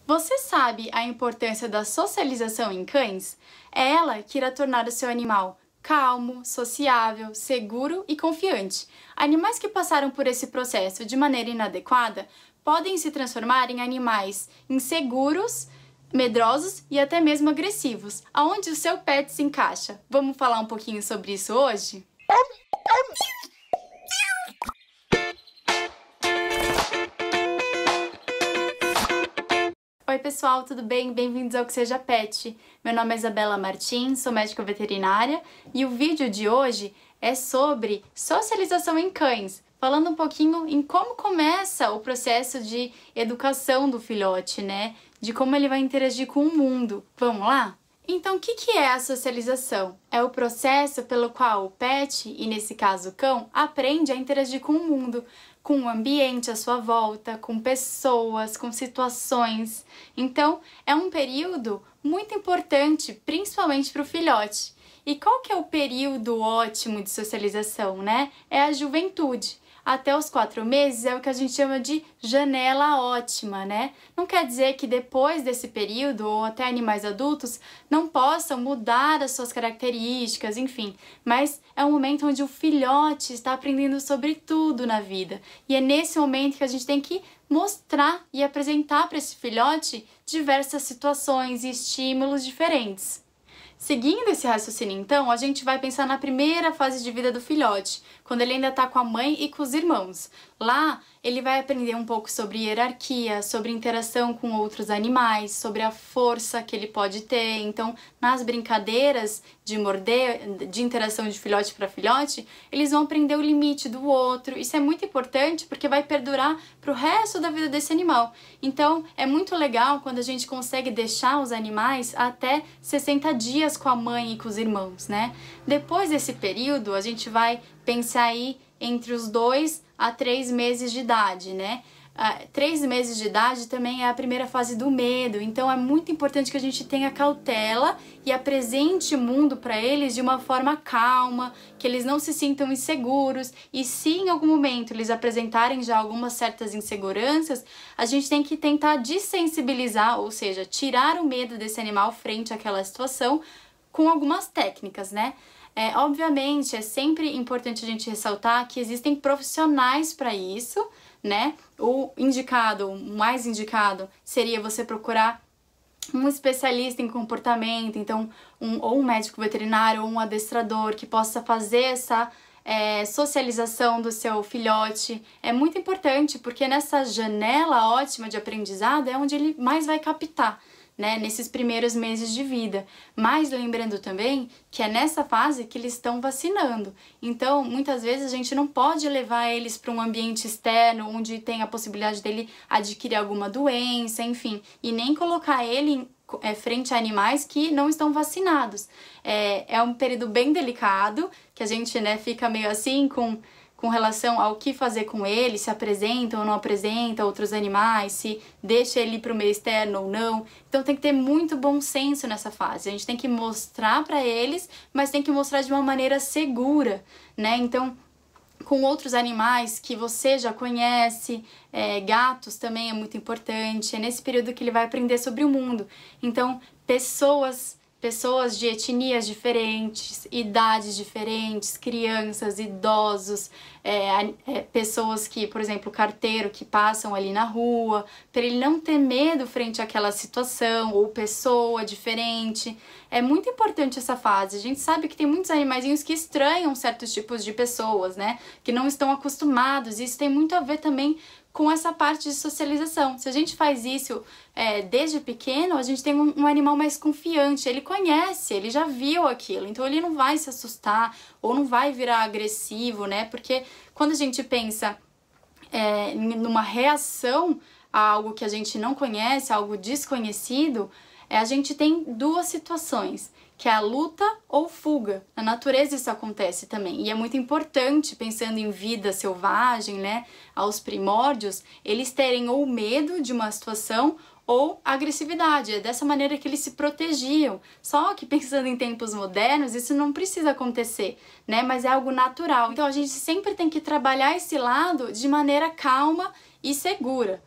Você sabe a importância da socialização em cães? É ela que irá tornar o seu animal calmo, sociável, seguro e confiante. Animais que passaram por esse processo de maneira inadequada podem se transformar em animais inseguros, medrosos e até mesmo agressivos. Aonde o seu pet se encaixa? Vamos falar um pouquinho sobre isso hoje? Oi pessoal, tudo bem? Bem-vindos ao Que Seja Pet. Meu nome é Isabela Martins, sou médica veterinária e o vídeo de hoje é sobre socialização em cães, falando um pouquinho em como começa o processo de educação do filhote, né? De como ele vai interagir com o mundo. Vamos lá? Então, o que é a socialização? É o processo pelo qual o pet, e nesse caso o cão, aprende a interagir com o mundo, com o ambiente à sua volta, com pessoas, com situações. Então, é um período muito importante, principalmente para o filhote. E qual que é o período ótimo de socialização, né? É a juventude. Até os 4 meses é o que a gente chama de janela ótima, né? Não quer dizer que depois desse período, ou até animais adultos, não possam mudar as suas características, enfim. Mas é um momento onde o filhote está aprendendo sobre tudo na vida. E é nesse momento que a gente tem que mostrar e apresentar para esse filhote diversas situações e estímulos diferentes. Seguindo esse raciocínio, então, a gente vai pensar na primeira fase de vida do filhote, quando ele ainda está com a mãe e com os irmãos. Lá, ele vai aprender um pouco sobre hierarquia, sobre interação com outros animais, sobre a força que ele pode ter. Então, nas brincadeiras de morder, de interação de filhote para filhote, eles vão aprender o limite do outro. Isso é muito importante porque vai perdurar para o resto da vida desse animal. Então, é muito legal quando a gente consegue deixar os animais até 60 dias com a mãe e com os irmãos, né? Depois desse período, a gente vai pensar aí entre os 2 a 3 meses de idade, né? 3 meses de idade também é a primeira fase do medo, então é muito importante que a gente tenha cautela e apresente o mundo para eles de uma forma calma, que eles não se sintam inseguros, e se em algum momento eles apresentarem já algumas certas inseguranças, a gente tem que tentar desensibilizar, ou seja, tirar o medo desse animal frente àquela situação com algumas técnicas, né? Obviamente, é sempre importante a gente ressaltar que existem profissionais para isso, né? O mais indicado seria você procurar um especialista em comportamento, então ou um médico veterinário ou um adestrador que possa fazer essa socialização do seu filhote. É muito importante porque nessa janela ótima de aprendizado é onde ele mais vai captar, né, nesses primeiros meses de vida. Mas lembrando também que é nessa fase que eles estão vacinando. Então, muitas vezes a gente não pode levar eles para um ambiente externo onde tem a possibilidade dele adquirir alguma doença, enfim, e nem colocar ele frente a animais que não estão vacinados. É um período bem delicado, que a gente, né, fica meio assim com relação ao que fazer com ele, se apresenta ou não apresenta outros animais, se deixa ele ir para o meio externo ou não. Então tem que ter muito bom senso nessa fase. A gente tem que mostrar para eles, mas tem que mostrar de uma maneira segura, né? Então, com outros animais que você já conhece, gatos também é muito importante. É nesse período que ele vai aprender sobre o mundo. Então, pessoas de etnias diferentes, idades diferentes, crianças, idosos, pessoas que, por exemplo, carteiro que passam ali na rua, para ele não ter medo frente àquela situação, ou pessoa diferente. É muito importante essa fase. A gente sabe que tem muitos animaizinhos que estranham certos tipos de pessoas, né? Que não estão acostumados. Isso tem muito a ver também com essa parte de socialização. Se a gente faz isso desde pequeno, a gente tem um animal mais confiante, ele conhece, ele já viu aquilo, então ele não vai se assustar ou não vai virar agressivo, né? Porque quando a gente pensa numa reação a algo que a gente não conhece, algo desconhecido, a gente tem 2 situações, que é a luta ou fuga. Na natureza isso acontece também, e é muito importante, pensando em vida selvagem, né, aos primórdios, eles terem ou medo de uma situação ou agressividade. É dessa maneira que eles se protegiam. Só que pensando em tempos modernos, isso não precisa acontecer, né, mas é algo natural. Então a gente sempre tem que trabalhar esse lado de maneira calma e segura.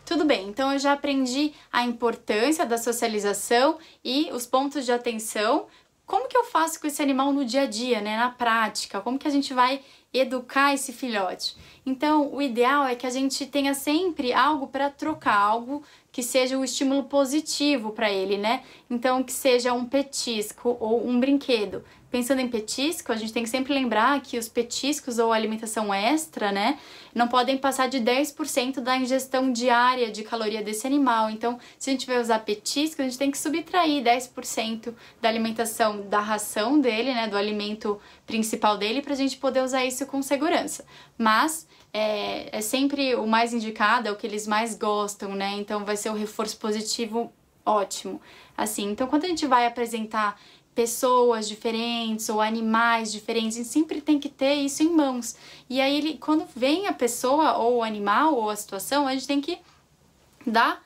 Tudo bem, então eu já aprendi a importância da socialização e os pontos de atenção. Como que eu faço com esse animal no dia a dia, né, na prática? Como que a gente vai educar esse filhote? Então, o ideal é que a gente tenha sempre algo para trocar, algo que seja um estímulo positivo para ele, né? Então, que seja um petisco ou um brinquedo. Pensando em petisco, a gente tem que sempre lembrar que os petiscos ou alimentação extra, né, não podem passar de 10% da ingestão diária de caloria desse animal. Então, se a gente vai usar petisco, a gente tem que subtrair 10% da alimentação da ração dele, né, do alimento principal dele, para a gente poder usar isso com segurança. Mas é sempre o mais indicado, é o que eles mais gostam, né? Então vai ser o reforço positivo ótimo. Assim, então quando a gente vai apresentar pessoas diferentes ou animais diferentes, a gente sempre tem que ter isso em mãos. E aí, quando vem a pessoa ou o animal ou a situação, a gente tem que dar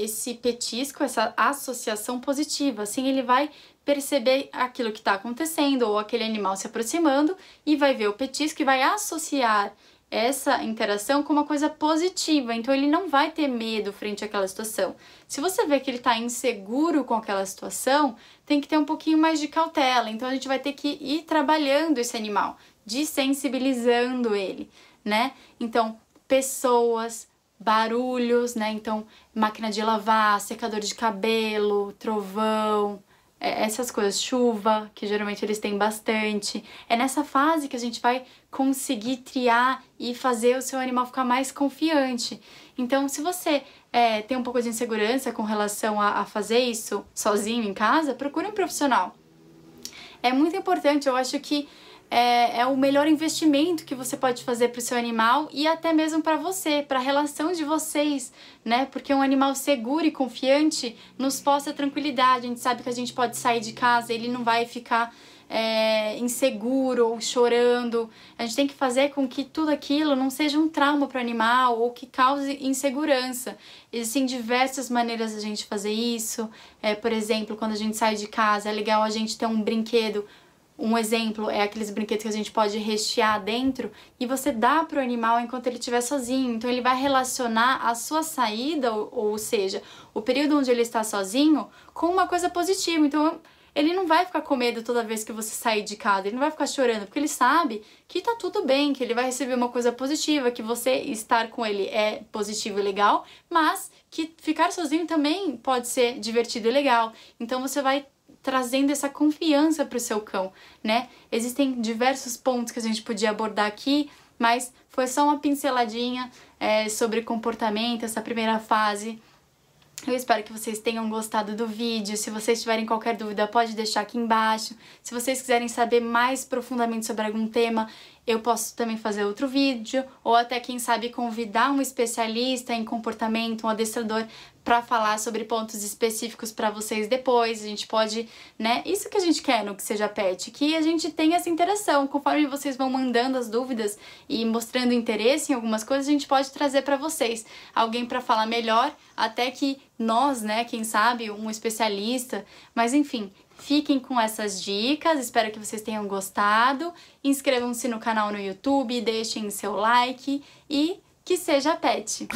esse petisco, essa associação positiva. Assim, ele vai perceber aquilo que está acontecendo ou aquele animal se aproximando e vai ver o petisco e vai associar essa interação com uma coisa positiva, então ele não vai ter medo frente àquela situação. Se você vê que ele está inseguro com aquela situação, tem que ter um pouquinho mais de cautela, então a gente vai ter que ir trabalhando esse animal, desensibilizando ele, né? Então, pessoas, barulhos, né? Então, máquina de lavar, secador de cabelo, trovão, essas coisas, chuva, que geralmente eles têm bastante. É nessa fase que a gente vai conseguir triar e fazer o seu animal ficar mais confiante. Então, se você tem um pouco de insegurança com relação a fazer isso sozinho em casa, procure um profissional. É muito importante, eu acho que é o melhor investimento que você pode fazer para o seu animal e até mesmo para você, para a relação de vocês, né? Porque um animal seguro e confiante nos posta tranquilidade. A gente sabe que a gente pode sair de casa, ele não vai ficar inseguro ou chorando. A gente tem que fazer com que tudo aquilo não seja um trauma para o animal ou que cause insegurança. Existem diversas maneiras de a gente fazer isso. Por exemplo, quando a gente sai de casa, é legal a gente ter um brinquedo. Um exemplo é aqueles brinquedos que a gente pode rechear dentro e você dá para o animal enquanto ele estiver sozinho. Então ele vai relacionar a sua saída, ou seja, o período onde ele está sozinho, com uma coisa positiva. Então ele não vai ficar com medo toda vez que você sair de casa, ele não vai ficar chorando, porque ele sabe que tá tudo bem, que ele vai receber uma coisa positiva, que você estar com ele é positivo e legal, mas que ficar sozinho também pode ser divertido e legal. Então você vai trazendo essa confiança para o seu cão, né? Existem diversos pontos que a gente podia abordar aqui, mas foi só uma pinceladinha sobre comportamento, essa primeira fase. Eu espero que vocês tenham gostado do vídeo. Se vocês tiverem qualquer dúvida, pode deixar aqui embaixo. Se vocês quiserem saber mais profundamente sobre algum tema, eu posso também fazer outro vídeo, ou até, quem sabe, convidar um especialista em comportamento, um adestrador, para falar sobre pontos específicos para vocês depois. A gente pode, né? Isso que a gente quer no Que Seja Pet, que a gente tenha essa interação. Conforme vocês vão mandando as dúvidas e mostrando interesse em algumas coisas, a gente pode trazer para vocês alguém para falar melhor, até que nós, né? Quem sabe, um especialista. Mas enfim, fiquem com essas dicas, espero que vocês tenham gostado. Inscrevam-se no canal no YouTube, deixem seu like e que seja pet!